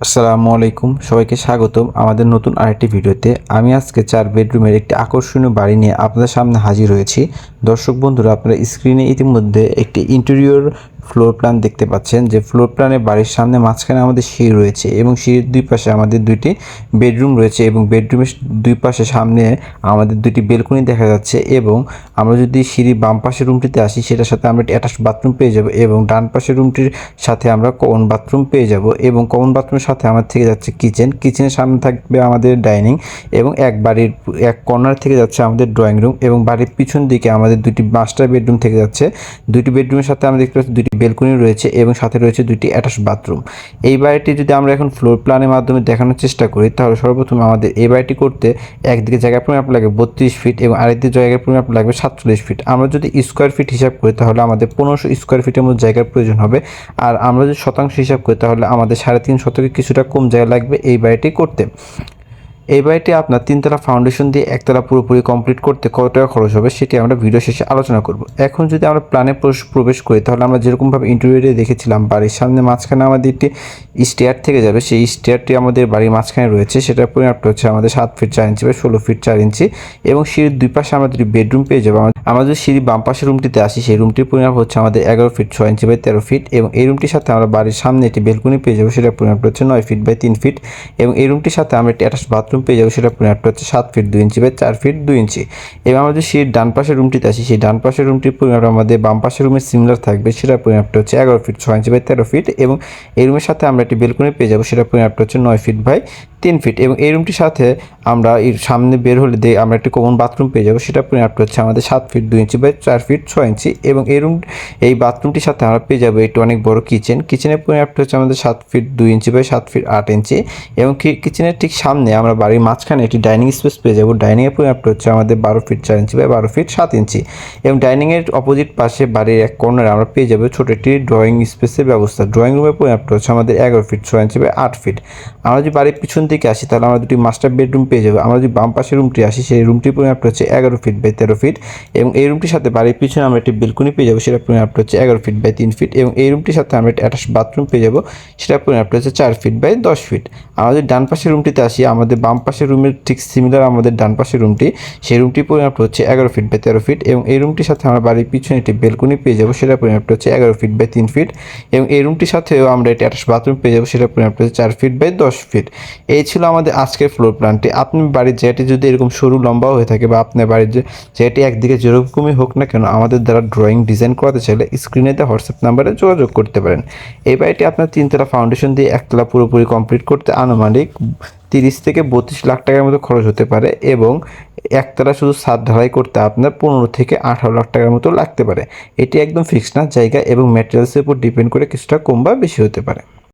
আসসালামু আলাইকুম, সবাইকে স্বাগতম আমাদের নতুন আরেকটি ভিডিওতে। আমি আজকে 4 বেডরুমের একটি আকর্ষণীয় বাড়ি নিয়ে আপনাদের সামনে হাজির হয়েছি। দর্শক বন্ধুরা, আপনারা স্ক্রিনে ইতিমধ্যে একটি ইন্টেরিয়র ফ্লোর প্ল্যান দেখতে পাচ্ছেন। যে ফ্লোর প্ল্যানে বাড়ির সামনে মাঝখানে আমাদের সিঁড়ি রয়েছে এবং সিঁড়ির দুই পাশে আমাদের দুইটি বেডরুম রয়েছে এবং বেডরুমের দুই পাশে সামনে আমাদের দুইটি বেলকনি দেখা যাচ্ছে। এবং আমরা যদি সিঁড়ির বাম পাশের রুমটিতে আসি, সেটার সাথে আমরা একটি অ্যাটাচ বাথরুম পেয়ে যাব এবং ডান পাশের রুমটির সাথে আমরা কমন বাথরুম পেয়ে যাব এবং কমন বাথরুমের সাথে আমার থেকে যাচ্ছে কিচেনের সামনে থাকবে আমাদের ডাইনিং এবং বাড়ির এক কর্নার থেকে যাচ্ছে আমাদের ড্রয়িং রুম এবং বাড়ির পিছন দিকে আমাদের দুইটি মাস্টার বেডরুম থেকে যাচ্ছে। দুইটি বেডরুমের সাথে আমরা দেখতে পাচ্ছি দুইটি বেলকনি রয়েছে এবং সাথে রয়েছে দুইটি অ্যাটাচ বাথরুম। এই বাড়িটি যদি আমরা এখন ফ্লোর প্ল্যানের মাধ্যমে দেখানোর চেষ্টা করি, তাহলে সর্বপ্রথম আমাদের এই বাড়িটি করতে একদিকে জায়গার পরিমাপ লাগবে 32 ফিট এবং আরেকদিকে জায়গার পরিমাপ লাগবে 47 ফিট। আমরা যদি স্কোয়ার ফিট হিসাব করি তাহলে আমাদের 1500 স্কোয়ার ফিটের মতো জায়গার প্রয়োজন হবে। আর আমরা যদি শতাংশ হিসাব করি তাহলে আমাদের 3.5 শতকে কিছুটা কম জায়গা লাগবে এই বাড়িটি করতে। এই বাড়িটি আপনার 3তলা ফাউন্ডেশন দিয়ে একতলা পুরোপুরি কমপ্লিট করতে কত টাকা খরচ হবে সেটি আমরা ভিডিও শেষে আলোচনা করব। এখন যদি আমরা প্ল্যানে প্রবেশ করি, তাহলে আমরা যেরকমভাবে ইন্টেরিয়রে দেখেছিলাম বাড়ির সামনে মাঝখানে আমাদের একটি স্টেয়ার থেকে যাবে। সেই স্টেয়ারটি আমাদের বাড়ির মাঝখানে রয়েছে, সেটার পরিমাপটা হচ্ছে আমাদের 7 ফিট 4 ইঞ্চি বা 16 ফিট 4 ইঞ্চি এবং সিঁড়ির দুই পাশে আমরা দুটি বেডরুম পেয়ে যাবো। আমরা যদি সিঁড়ির বাম পাশের রুমটিতে আসি, সেই রুমটির পরিমাপ হচ্ছে আমাদের 11 ফিট 6 ইঞ্চি বাই 13 ফিট এবং এই রুমটির সাথে আমরা বাড়ির সামনে একটি বেলকনি পেয়ে যাবো, সেটার পরিমাপটা হচ্ছে 9 ফিট বাই 3 ফিট এবং এই রুমটির সাথে আমরা একটি অ্যাটাচ বাথরুম পেয়ে যাবো, সেটা পরিমাপটা হচ্ছে 7 ফিট 2 ইঞ্চি বাই 4 ফিট 2 ইঞ্চি। এবং আমরা যদি সিঁড়ির ডান পাশের রুমটিতে আসি, সেই ডান পাশের রুমটির পরিমাপ আমাদের বাম পাশের রুমের সিমিলার থাকবে, সেটার পরিমাপটা হচ্ছে 11 ফিট 6 ইঞ্চি বাই 13 ফিট এবং এই রুমের সাথে আমরা একটি বেলকনি পেয়ে যাবো, সেটার পরিমাপটা হচ্ছে 9 ফিট বাই 3 ফিট এবং এই রুমটির সাথে আমরা এর সামনে বের হলে আমরা একটি কমন বাথরুম পেয়ে যাবো, সেটা পরিমাপটা হচ্ছে আমাদের 7 ফিট 2 ইঞ্চি বাই 4 ফিট 6 ইঞ্চি এবং এই বাথরুমটির সাথে আমরা পেয়ে যাবো একটি অনেক বড় কিচেনের পরিমাপটা হচ্ছে আমাদের 7 ফিট 2 ইঞ্চি বাই 7 ফিট 8 ইঞ্চি এবং কিচেনের ঠিক সামনে আমরা বাড়ির মাঝখানে একটি ডাইনিং স্পেস পেয়ে যাবো। ডাইনিংয়ের পরিমাপটা হচ্ছে আমাদের 12 ফিট 4 ইঞ্চি বাই 12 ফিট 7 ইঞ্চি এবং ডাইনিংয়ের অপোজিট পাশে বাড়ির এক কর্নারে আমরা পেয়ে যাবো ছোট একটি ড্রয়িং স্পেসের ব্যবস্থা। ড্রয়িং রুমের পরিমাপটা হচ্ছে আমাদের 11 ফিট 6 ইঞ্চি বাই 8 ফিট। আমরা যদি বাড়ির পিছন দিকে আসি, তাহলে আমরা দুটি মাস্টার বেডরুম পেয়ে যাবো। আমরা যদি বাম পাশের রুমটি আসি, সেই রুমটির পরিমাপটা হচ্ছে 11 ফিট বাই 13 ফিট এবং এই রুমটির সাথে বাড়ির পিছনে আমরা একটি বেলকনি পেয়ে যাবো, সেটা পরিমাপটা হচ্ছে 11 ফিট বাই 3 ফিট এবং এই রুমটির সাথে আমরা একটি অ্যাটাচ বাথরুম পেয়ে যাবো, সেটা পরিমাপটা হচ্ছে 4 ফিট বাই 10 ফিট। আমাদের ডান পাশের রুমটিতে আসি, আমাদের বাম পাশের রুমের ঠিক সিমিলার আমাদের ডান পাশের রুমটি, সেই রুমটির পরিমাপটা হচ্ছে 11 ফিট বাই 13 ফিট এবং এই রুমটির সাথে আমরা বাড়ির পিছনে একটি বেলকনি পেয়ে যাবো, সেটা পরিমাপটা হচ্ছে 11 ফিট বাই 3 ফিট এবং এই রুমটির সাথেও আমরা একটি অ্যাটাচ বাথরুম পেয়ে যাবো, সেটা পরিমাপটা হচ্ছে 4 ফিট বাই 10 ফিট। এই ছিল আমাদের আজকের ফ্লোর প্ল্যানটি। আপনি বাড়ির জায়গাটি যদি এরকম সরু লম্বা হয়ে থাকে বা আপনার বাড়ির জায়গাটি একদিকে যেরকমই হোক না কেন, আমাদের দ্বারা ড্রয়িং ডিজাইন করাতে চাইলে স্ক্রিনে দেওয়া হোয়াটসঅ্যাপ নাম্বারে যোগাযোগ করতে পারেন। এই বাড়িটি আপনার 3তলা ফাউন্ডেশন দিয়ে একতলা পুরোপুরি কমপ্লিট করতে আনুমানিক 30 থেকে 32 লাখ টাকার মতো খরচ হতে পারে এবং একতলা শুধু ছাদ ঢালাই করতে আপনার 15 থেকে 18 লাখ টাকার মতো লাগতে পারে। এটি একদম ফিক্সড না, জায়গা এবং ম্যাটেরিয়ালসের উপর ডিপেন্ড করে কিছুটা কম বা বেশি হতে পারে।